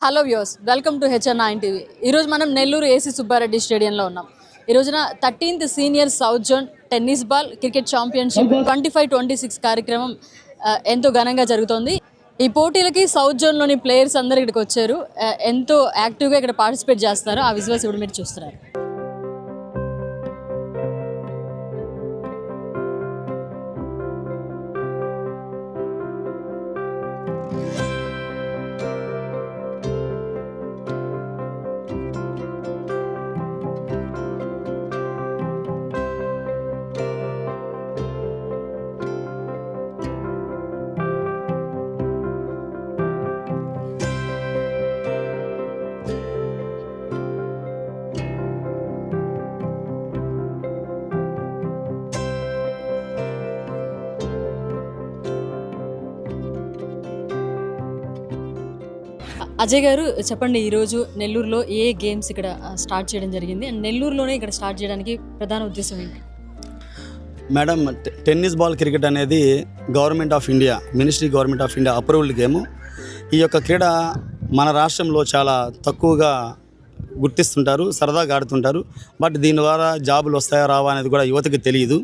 Hello viewers, welcome to HR nine TV. ఈరోజు మనం Nellore AC Subbareddy స్టేడియంలో ఉన్నాం. ఈ రోజున 13th senior south zone tennis ball cricket championship 25-26 కార్యక్రమం ఎంతో ఘనంగా జరుగుతోంది. ఈ పోటీలకి సౌత్ జోన్లోని ప్లేయర్స్ అందరూ ఇక్కడికి వచ్చారు. ఎంతో యాక్టివ్గా ఇక్కడ పార్టిసిపేట్ చేస్తున్నారు. ఆ విజువల్స్ ఇప్పుడు మీరు చూస్తున్నారు. అజయ్ గారు చెప్పండి, ఈరోజు నెల్లూరులో ఏ గేమ్స్ ఇక్కడ స్టార్ట్ చేయడం జరిగింది అండ్ నెల్లూరులోనే ఇక్కడ స్టార్ట్ చేయడానికి ప్రధాన ఉద్దేశం ఏంటి? మేడం, టెన్నిస్ బాల్ క్రికెట్ అనేది government of India, government of India approved game. ఈ యొక్క క్రీడ మన రాష్ట్రంలో చాలా తక్కువగా గుర్తిస్తుంటారు, సరదాగా ఆడుతుంటారు. బట్ దీని ద్వారా జాబులు వస్తాయా రావా అనేది కూడా యువతకి తెలియదు.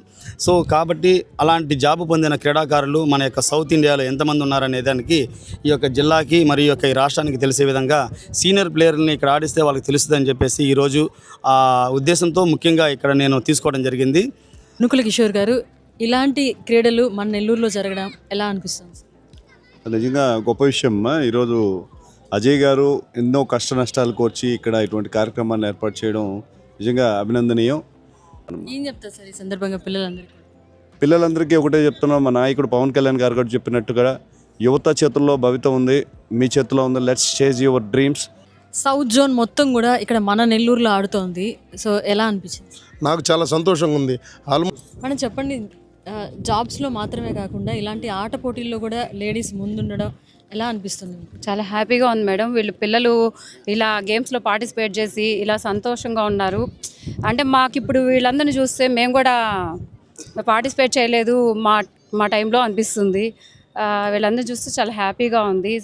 సో కాబట్టి అలాంటి జాబు పొందిన క్రీడాకారులు మన యొక్క సౌత్ ఇండియాలో ఎంతమంది ఉన్నారనే దానికి ఈ యొక్క జిల్లాకి మరియు యొక్క ఈ రాష్ట్రానికి తెలిసే విధంగా సీనియర్ ప్లేయర్ని ఇక్కడ ఆడిస్తే వాళ్ళకి తెలుస్తుందని చెప్పేసి ఈరోజు ఆ ఉద్దేశంతో ముఖ్యంగా ఇక్కడ నేను తీసుకోవడం జరిగింది. నుకుల కిషోర్ గారు, ఇలాంటి క్రీడలు మన నెల్లూరులో జరగడం ఎలా అనిపిస్తుంది? నిజంగా గొప్ప విషయం. ఈరోజు అజయ్ గారు ఎన్నో కష్ట నష్టాలు కోర్చి ఇక్కడ ఇటువంటి కార్యక్రమాన్ని ఏర్పాటు చేయడం నిజంగా అభినందనీయం. ఏం చెప్తారు సార్ ఈ సందర్భంగా పిల్లలందరికీ ఒకటే చెప్తున్నాం, మా నాయకుడు పవన్ కళ్యాణ్ గారు కూడా చెప్పినట్టుగా యువత చేతుల్లో భవిత ఉంది, మీ చేతిలో ఉంది. Let's chase your dreams. South zone మొత్తం కూడా ఇక్కడ మన నెల్లూరులో ఆడుతోంది. సో ఎలా అనిపించింది? నాకు చాలా సంతోషంగా ఉంది. మనం చెప్పండి, జాబ్స్లో మాత్రమే కాకుండా ఇలాంటి ఆట పోటీల్లో కూడా లేడీస్ ముందుండడం ఎలా అనిపిస్తుంది? చాలా హ్యాపీగా ఉంది మేడం. వీళ్ళు పిల్లలు ఇలా గేమ్స్లో పార్టిసిపేట్ చేసి ఇలా సంతోషంగా ఉన్నారు. అంటే మాకు ఇప్పుడు వీళ్ళందరినీ చూస్తే మేము కూడా పార్టిసిపేట్ చేయలేదు మా టైంలో అనిపిస్తుంది. వీళ్ళందరూ చూస్తే చాలా హ్యాపీగా ఉంది.